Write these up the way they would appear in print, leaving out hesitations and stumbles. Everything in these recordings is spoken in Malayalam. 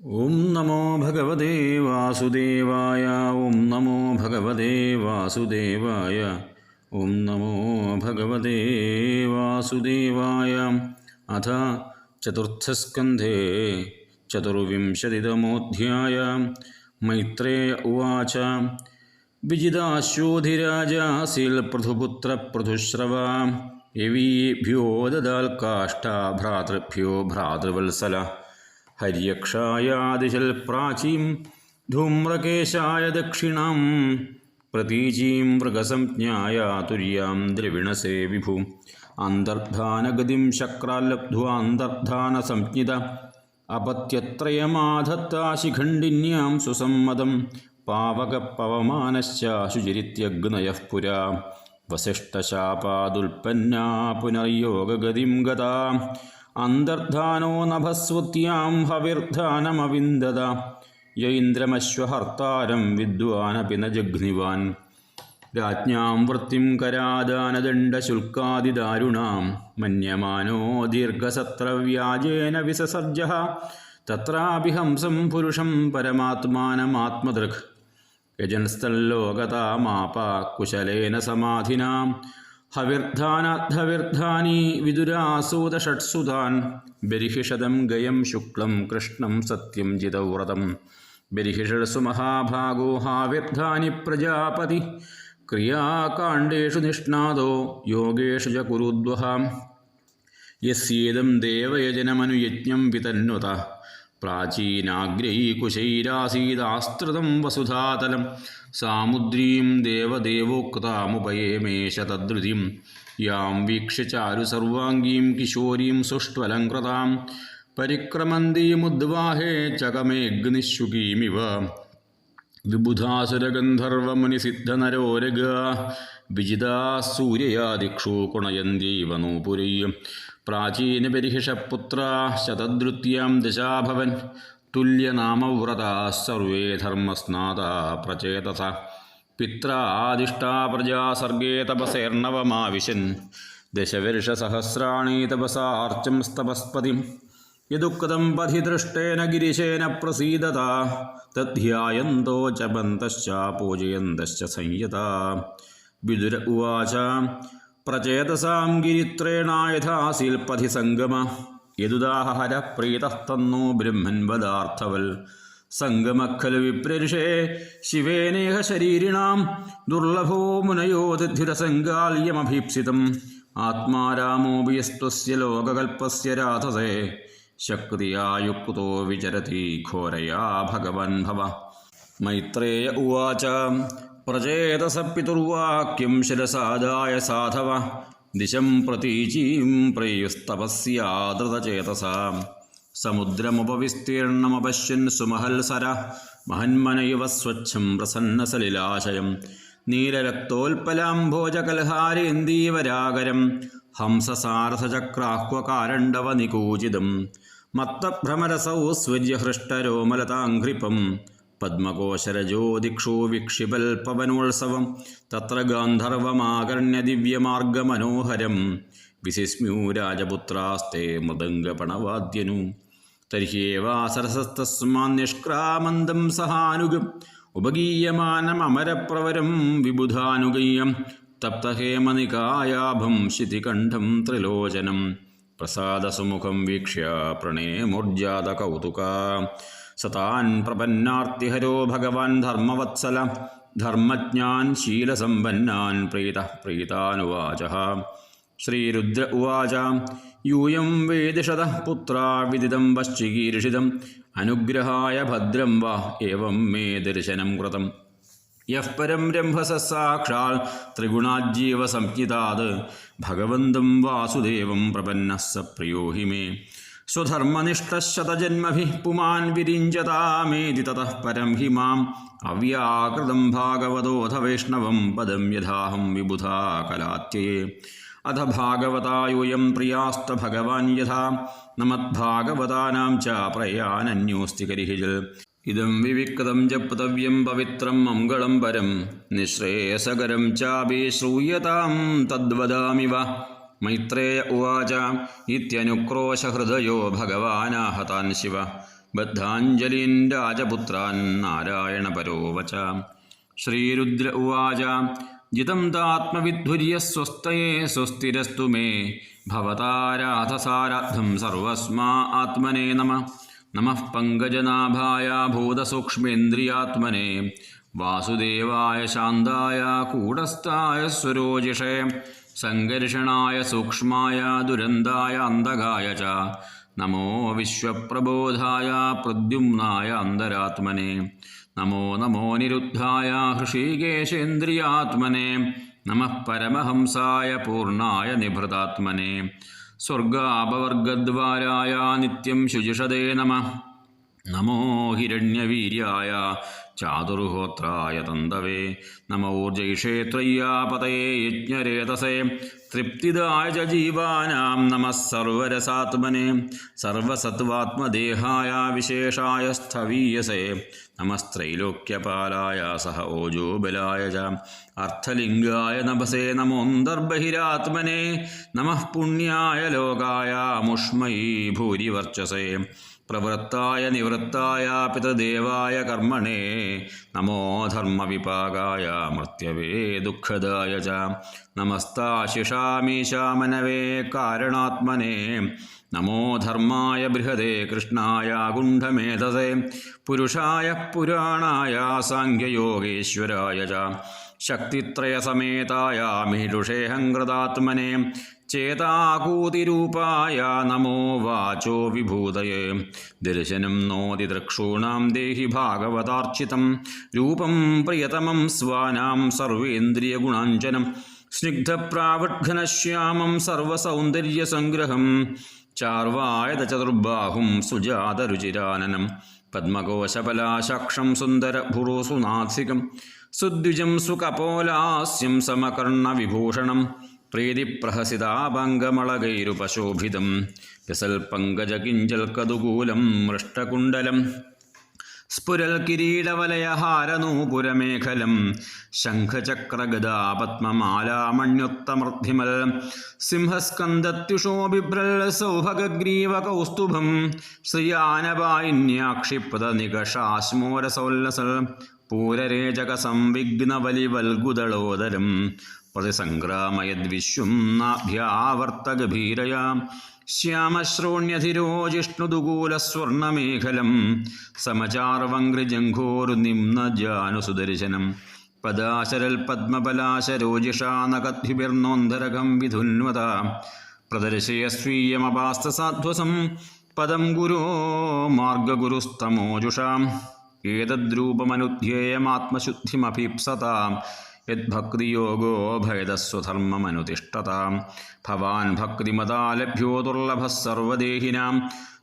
ഓം നമോ ഭഗവതേ വാസുദേവായ. ഓം നമോ ഭഗവതേ വാസുദേവായ. ഓം നമോ ഭഗവതേ വാസുദേവായ. അഥ ചതുർത്ഥസ്കന്ധേ ചതുർവിംശതിതമോऽധ്യായ. മൈത്രേയ ഉവാച. വിജിതാശ്വോധിരാജാസിൽ പൃഥുപുത്രപൃഥുശ്രവ യവീഭ്യോ ദദാൽ കാഷ്ഠാ ഭ്രാതൃഭ്യോ ഭ്രാതൃവത്സല. ഹര്യക്ഷായാദിശൽ പ്രാചീം ധൂമ്രകേശായ ദക്ഷിണാം പ്രതീചീം മൃഗസംജ്ഞായ തുര്യാം ദ്രവിണസേ വിഭു. അന്തർധാനഗതിം ശക്രാല്ലബ്ധ്വാന്തർധാനസംജ്ഞിത അപത്യത്രയമാധത്താ ശിഖണ്ഡിന്യാം സുസമ്മതം. പാവകപവമാനശ്ച ശുചിരിത്യഗ്നയഃ പുരാ വസിഷ്ഠശാപാദുൽപ്പന്നാ പുനർയോഗഗതിം ഗതാ. അന്തർധാനോ നഭസ്വത്യാം ഹവിർധാനമവിന്ദത. യൈന്ദ്രമശ്വഹർത്താരം വിദ്വാനപി ന ജഘ്നിവാൻ. രാജ്ഞാം വൃത്തിം കരാദാനദണ്ഡശുൽക്കാദിദാരുണാം മന്യമാനോ ദീർഘസത്രവ്യാജേന വിസസർജഃ. തത്രാപി ഹംസം പുരുഷം പരമാത്മാനമാത്മദൃക് യജൻസ്തല്ലോകതാമാപ കുശലേന സമാധിനാ. ഹവിർധാനാദ്ധവിർധാനി വിദുരാസൂതഷട്സുതാൻ. ബരിഹിഷദം ഗയം ശുക്ലം കൃഷ്ണം സത്യം ജിതവ്രതം. ബരിഹിഷത്സു മഹാഭാഗോ ഹാവിർധാനി പ്രജാപതി. ക്രിയാകാണ്ഡേഷു നിഷ്ണാതോ യോഗേഷു ച കുരുദ്വഃ. യസ്യേദം ദേവയജനമനുയജ്ഞം വിതന്വത. പ്രാചീനാഗ്രൈകുശൈരാസീദാസ്തൃതം വസുധാതലം. സാമുദ്രീം ദേവദേവോക്താമുപയേമേഷ തദ്രുതിം. യാം വീക്ഷ്യ ചാരു സർവാംഗീം കിശോരീം സുഷ്ട്വലംകൃതാം. പരിക്രമന്തീമുദ്വാഹേ ചകമേഗ്നിശുകീമിവ. വിബുധാസുരഗന്ധർവമുനിസിദ്ധനരോരഗാ. വിജിതാ സൂര്യയാ ദിക്ഷു കുണയന്ത്യൈവ നൂപുരൈ. പ്രാചീനപരിഹിഷപുത്രാ ശതദ്രുത്യാം ദശാഭവൻ. തുല്യനാമവ്രതാഃ സർവേ ധർമ്മസ്നാതാ പ്രചേതസ. പിത്രാദിഷ്ടാ പ്രജാ സർഗേ തപസേർണവമാവിശൻ. ദശവർഷസഹസ്രാണി തപസാർച്ചം തപസ്പതിം. യദുക്തം പഥി ദൃഷ്ടേന ഗിരിശേന പ്രസീദത. തദ്ധ്യായന്തോ ജപന്തശ്ച പൂജയന്തശ്ച സംയതാ. വിദുര ഉവാച. പ്രചേതസാം ഗിരിത്രേണായഥാസിൽപഥി സംഗമ. യദുദാഹര പ്രീതഃ തന്നോ ബ്രഹ്മൻ വദാർത്ഥവൽ. സംഗമഃ വിപ്രർഷേ ശിവേനേഹ ശരീരിണാം. ദുർലഭോ മുനയോ ദിധ്യുരസംഗാല്യമഭീപ്സിതം. ആത്മാരാമോപി യസ്ത്വസ്യ ലോകകൽപ്പസ്യ രാധസേ. ശക്തിയാ യുക്തോ വിചരതി ഘോരയാ ഭഗവൻ ഭവ. മൈത്രേയ ഉവാച. പ്രചേതസ പിതുർവാക്യം ശിരസാദായ സാധവ. ദിശം പ്രതീചീം പ്രയുസ്തപസ്യാദൃതചേതസാ. സമുദ്രമുപവിസ്തീർണമപശ്യൻ സുമഹൽസര. മഹന്മനയുവ സ്വച്ഛം പ്രസന്നസലിലാശയം. നീലരക്തോൽപലാംഭോജകൽഹാരേന്ദീവരാകരം. ഹംസസാരഥചക്രാഹ്വകാരണ്ഡവനികൂചിതം. മത്തഭ്രമരസൗ സ്വര്യഹൃഷ്ടരോമലതാഘ്രിപം. പദ്മകോശരജോ ദിക്ഷു വിക്ഷിപൽപവനോത്സവം. തത്ര ഗാന്ധർവമാകർണ്യ ദിവ്യമാർഗമനോഹരം. വിസിസ്മ്യൂ രാജപുത്രാസ്തേ മൃദംഗപണവാദ്യനു. തർഹ്യേവാസരസസ്തസ്മാന്നിഷ്ക്രാമന്തം സഹാനുഗം. ഉപഗീയമാനമരപ്രവരം വിബുധാനുഗയ്യം. തപ്തഹേമനികായാഭം ശിതികണ്ഠം ത്രിലോചനം. പ്രസാദസുമുഖം വീക്ഷ്യ പ്രണേമോർജാതകൗതുകാ. സതാൻ പ്രപന്നാർത്തിഹരോ ഭഗവാൻ ധർമ്മവത്സല. ധർമ്മജ്ഞാൻ ശീലസമ്പന്നാൻ പ്രീതഃ പ്രീതാനുവാചഃ. ശ്രീരുദ്ര ഉവാച. യൂയം വേദിഷതഃ പുത്രാ വിദിതം വശ്ചികീർഷിതം. അനുഗ്രഹായ ഭദ്രം വാ ഏവം മേ ദർശനം കൃതം. യഃ പരം രംഭസ സാക്ഷാൽ ത്രിഗുണാജ്ജീവ സംജ്ഞിതാത്. ഭഗവന്തം വാസുദേവം പ്രപന്നഃ സ പ്രിയോ ഹി മേ. സ്വധർമ്മനിഷ്ഠശതജന്മഭിഃ പുമാൻ വിരിഞ്ചതാമേതി തതഃ പരം ഹി മാം. അവ്യാകൃതം ഭാഗവതോऽഥ വൈഷ്ണവം പദം യഥാഹം വിബുധാ കലാത്യയേ. അഥ ഭാഗവതായൂയം പ്രിയാസ്ത ഭഗവാൻ യഥാ. നമദ്ഭാഗവതാനാം ച പ്രയാനന്യോസ്തി കരിഹിജൽ. ഇദം വിവിക്തം ജപ്തവ്യം പവിത്രം മംഗളം പരം. നിശ്രേയസകരം ചാപി ശ്രൂയതാം തദ്വദാമി വ. മൈത്രേയ ഉവാച. ഇത്യനുക്രോശഹൃദയോ ഭഗവാനാഹതാൻ ശിവ. ബദ്ധാഞ്ജലീൻ രാജപുത്രാൻ നാരായണപരോ വച. ശ്രീരുദ്ര ഉവാച ജിതം താത്മവിദ്ഭുര്യസ്വസ്തയേ സ്വസ്തിരസ്തു മേ ഭവതാരാധസാരാധം സർവസ്മാ ആത്മനേ നമഃ. നമഃ പങ്കജനാഭായ ഭൂതസൂക്ഷ്മേന്ദ്രിയാത്മനേ വാസുദേവായ ശാന്തായ കൂടസ്ഥായ സ്വരോജിഷേ സംഘർഷണായ സൂക്ഷ്മായ ദുരന്തായ അന്തകായ ച. നമോ വിശ്വപ്രബോധായ പ്രദ്യുമ്നായ അന്തരാത്മനെ. നമോ നമോ നിരുദ്ധായ ഹൃഷീകേശേന്ദ്രിയാത്മനെ. നമഃ പരമഹംസായ പൂർണ്ണായ നിഭൃതാത്മനെ. സ്വർഗാപവർഗദ്വാരായ നിത്യം ശുചിഷതേ നമഃ. നമോ ഹിരണ്യവീര്യായ ചാതുർഹോത്രായ തന്തവേ. നമോ ഊർജൈഷേത്രയ്യാപതയേ യജ്ഞരേതസേ തൃപ്തിദായ ച ജീവാനാം. നമഃ സർവരസാത്മനെ സർവസത്വാത്മദേഹായ വിശേഷായ സ്ഥവീയസേ. നമസ്ത്രൈലോക്യപാലായ സഹ ഓജോബലായ ച അർത്ഥലിംഗായ നഭസേ. നമോന്തർബഹിരാത്മനെ. നമഃ പുണ്യായ ലോകായ മുഷ്മയീ ഭൂരിവർച്ചസേ പ്രവൃത്തായ നിവൃത്തായ പിതൃദേവായ കർമ്മണേ. നമോ ധർമ്മവിപാകായ മൃത്യവേ ദുഃഖദായ ച. നമസ്താശിഷാമീശാമനവേ കാരണാത്മനെ. നമോ ധർമായ ബൃഹദേ കൃഷ്ണായ ഗുണ്ഡമേധസേ പുരുഷായ പുരാണായ സാംഖ്യയോഗേശ്വരായ ച. ശക്തിത്രയസമേതായ മീരുഷേഹങ്കൃതാത്മനെ ചേതാകൂതിരൂപായ. നമോ വാചോ വിഭൂതയേ ദർശനം നോതി ദൃക്ഷൂണാം ദേഹി ഭാഗവതാർച്ചിതം രൂപം പ്രിയതമം സ്വാനാം സർവേന്ദ്രിയഗുണാഞ്ജനം സ്നിഗ്ധപ്രാവൃഘ്നശ്യാമം സർവസൗന്ദര്യസംഗ്രഹം ചാർവായത ചതുർബാഹും സുജാതരുചിരാനനം പദ്മകോശപലാശാക്ഷം സുന്ദരഭുരോസുനാസികം സുദ്വിജം സുകപോലാസ്യം സമകർണവിഭൂഷണം പ്രീതിപ്രഹസിതാഭംഗമളകൈരുപശോഭിതം വിസൽപങ്കജകിഞ്ചൽക്കതുകൂലം മൃഷ്ടകുണ്ടലം സ്ഫുരൽ കിരീടവലയഹാരനൂപുരമേഖലം ശംഖചക്രഗദാപത്മമാലാമണ്യുത്തമർദ്ധിമൽ സിംഹസ്കന്ദത്യുഷോ ബിഭ്രൽ സൗഭഗഗ്രീവകൗസ്തുഭം ശ്രിയാനപായിന്യാക്ഷിപ്തനികഷാശ്മോരസോല്ലസൽ പൂരരേചകസംവിഘ്നവലിവൽഗുദളോദരം പ്രതിസംഗ്രാമയദ്വിശ്വം നാഭ്യാവർത്തഗഭീരയാ ശ്യാമശ്രോണ്യധിരോജിഷ്ണുദുകൂലസ്വർണമേഖലം സമചാർവംഘ്രിജംഘോരുനിമ്നജാനുസുദർശനം പദാശരൽപദ്മപലാശരോജിഷാനകദ്ഭിർനോന്ധരകം വിധുന്വത പ്രദർശയസ്വീയമപാസ്തസാധ്വസം പദം ഗുരോ മാർഗഗുരുസ്തമോജുഷാം ഏതദ്രൂപമനുധ്യേയമാത്മശുദ്ധിമഭീപ്സതാം യദ്ഭക്തിയോഗോ ഭേദസ്വധർമ്മമനുതിഷ്ഠതാം ഭവാൻ ഭക്തിമതാലഭ്യോ ദുർലഭഃ സർവദേഹിനാം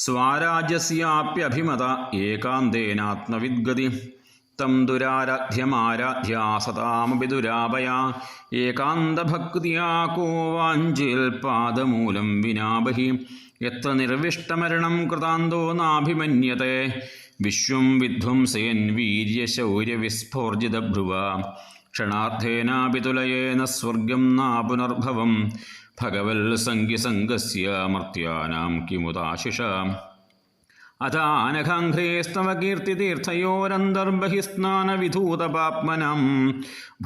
സ്വാരാജ്യസ്യാപ്യഭിമത ഏകാന്തേനാത്മവിദ്ഗതി തം ദുരാരാധ്യമാരാധ്യാ സതാമപി ദുരാപയാ ഏകാന്തഭക്തിയാ കോ വാഞ്ചേൽപാദമൂലം വിനാബഹി യത്ര നിർവിഷ്ടമരണം കൃതാന്തോ നാഭിമന്യത്തെ വിശ്വം വിധ്വംസയൻ വീര്യശൗര്യവിസ്ഫോർജിതഭ്രുവ ക്ഷണാർത്ഥേനാപി തുലയേന സ്വർഗം നാ പുനർഭവം ഭഗവൽ സംഗിസംഗസ്യ മർത്യാനാം കിമുദാശിഷ അഥാനഘാഘ്രേസ്തവ കീർത്തിതീർത്ഥയോരന്തർബഹിസ്നാനവിധൂതപാപ്മനം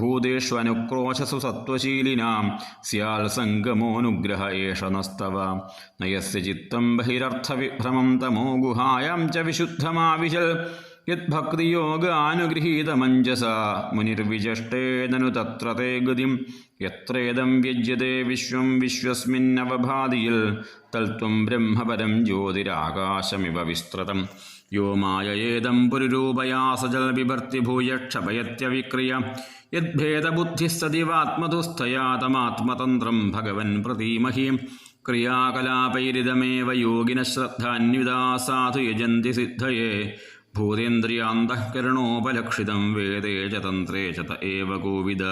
ഭൂതേഷ്വനുക്രോശസു സത്വശീലിനാം സ്യാൽ സംഗമോനുഗ്രഹ ഏഷ നസ്തവ നയസ്യ ചിത്തം ബഹിരർത്ഥവിഭ്രമം തമോ ഗുഹായാം ച വിശുദ്ധമാവിശൽ യദ്ഭക്തിയോഗാനുഗൃഹീതമഞ്ജസ മുനിർവിജഷ്ടേനു തത്ര തേ ഗതിം യത്രേദം വ്യജ്യത്തെ വിശ്വം വിശ്വസ്മിന്നവഭാതിയിൽ തൽത്വം ബ്രഹ്മപരം ജ്യോതിരാകാശമിവ വിസ്തൃതം യോ മായയേദം പുരുരൂപയാ സജൽ ബിഭർത്തി ഭൂയക്ഷപയത്യവിക്രിയ യദ്ഭേദബുദ്ധിസ്സതിവാത്മതുസ്ഥയാ തമാത്മതന്ത്രം ഭഗവൻ പ്രതീമഹി ക്രിയാകലാപൈരിതമേവ യോഗിന ശ്രദ്ധാന്വിതാ സാധു യജന്തി സിദ്ധയേ ഭൂതേന്ദ്രിയാന്തഃകരണോപലക്ഷിതം വേദേ ച തന്ത്രേ ച ത ഏവ കോവിദ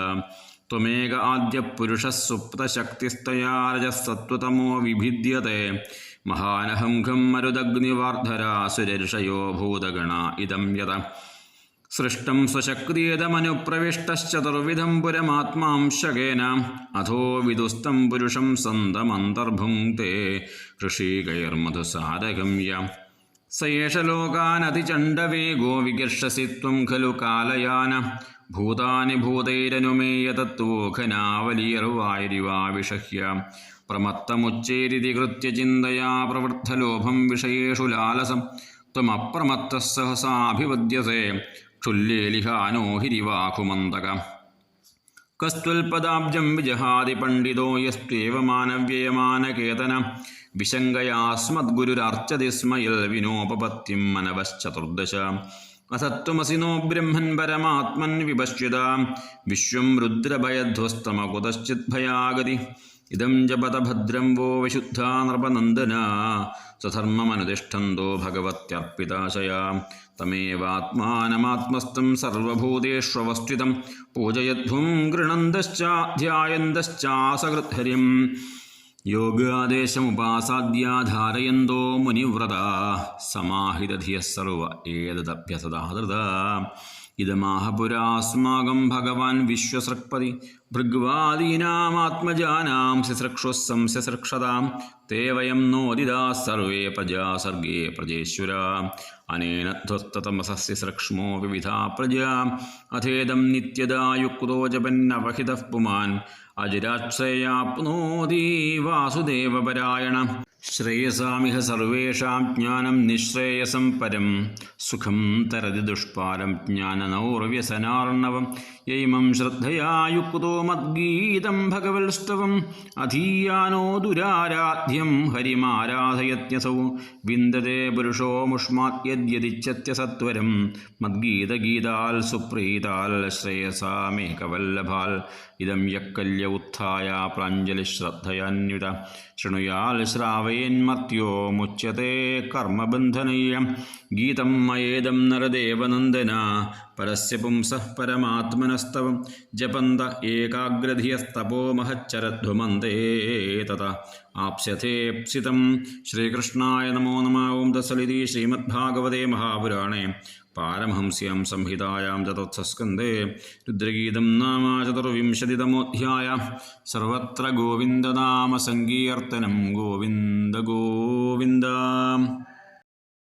ത്വമേക ആദ്യപുരുഷഃ സുപ്തശക്തിസ്തയാ രജഃസത്വതമോ വിഭിദ്യത്തെ മഹാനഹം ഖം മരുദഗ്നിവാർധരാസുരർഷയോ ഭൂതഗണാ ഇദം യത സൃഷ്ടം സ്വശക്തിയേതമനുപ്രവിഷ്ടശ്ചതുർവിധം പുരമാത്മാംശകേന അധോ വിദുസ്തം പുരുഷം സന്തമന്തർഭുങ്ക്തേ ഋഷീകൈർമധുസാരഗം യ स एष लोकानतिचण्डवेगो विकर्षसि त्वं खलु कालयान भूतानि भूतैरनुमेय तत्त्वोखनावलीर्वायुरिवाविषह्य प्रमत्तमुच्चैरिति कृत्य चिन्तया प्रवृद्धलोभं विषयेषु लालसं त्वमप्रमत्तः सहसाभिवद्यसे क्षुल्लेलिहानो हिरिवाकुमन्तक कस्त्वल्पदाब्जं विजहाति पण्डितो यस्त्वेव मानव्ययमानकेतन विशङ्गयास्मद्गुरुरार्चति स्म यल्विनोपपत्तिं मनवश्चतुर्दश अथ त्वमसि नो ब्रह्मन् परमात्मन् विपश्यता विश्वं रुद्रभयध्वस्तमकुतश्चिद्भयागति इदं जपत भद्रं वो विशुद्धा नृपनन्दन स्वधर्ममनुतिष्ठन्तो भगवत्यर्पिताशया तमेवात्मानमात्मस्थं सर्वभूतेष्वस्थितं पूजयध्वं गृह्णन्तश्चाध्यायन्तश्चासकृत्हरिं योगादेशमुपासाद्य धारयन्तो मुनिव्रता समाहितधियः सर्व एतदभ्यसदाहृता इदमाह पुरास्माकं भगवान् विश्वसृक्पति भृग्वादीनामात्मजानां सिसृक्षुः संसृक्षतां ते वयं नोदिताः सर्वे प्रजा सर्गे प्रजेश्वरा अनेन ध्वस्ततमसस्य सृक्ष्मो विविधा प्रजा अथेदं नित्यदा युक्तो जपन्नवहितः पुमान् अजिराश्रयाप्नोति वासुदेवपरायण श्रेयसामिह सर्वेषां ज्ञानं निःश्रेयसं परं सुखं तरति दुष्पारं ज्ञाननौर्व्यसनार्णवं यैमं श्रद्धया युक्तो मद्गीतं भगवल्स्तवम् अधीयानो दुराराध्यं हरिमाराधयत्यसौ विन्दते पुरुषो मुष्मात् यद्यदिच्छत्य सत्वरं मद्गीतगीताल् सुप्रीताल् श्रेयसामेकवल्लभाल् इदं यः कल्य उत्थाय प्राञ्जलिश्रद्धयान्वित शृणुयाल् श्रावयेन्मर्त्यो मुच्यते कर्मबन्धनैः गीतं मयेदं नरदेवनन्दन परस्य पुंसः परमात्मनस्तव जपन्त एकाग्रधियस्तपो महच्चरध्वमन्ते तत आप्स्यथेप्सितं श्रीकृष्णाय नमो नमः ओं तत्सदिति श्रीमद्भागवते महापुराणे पारमहंस्यां संहितायां चतुर्थस्कन्धे रुद्रगीतं नाम चतुर्विंशतितमोऽध्यायः सर्वत्र गोविन्दनामसङ्कीर्तनं गोविन्द गोविन्द।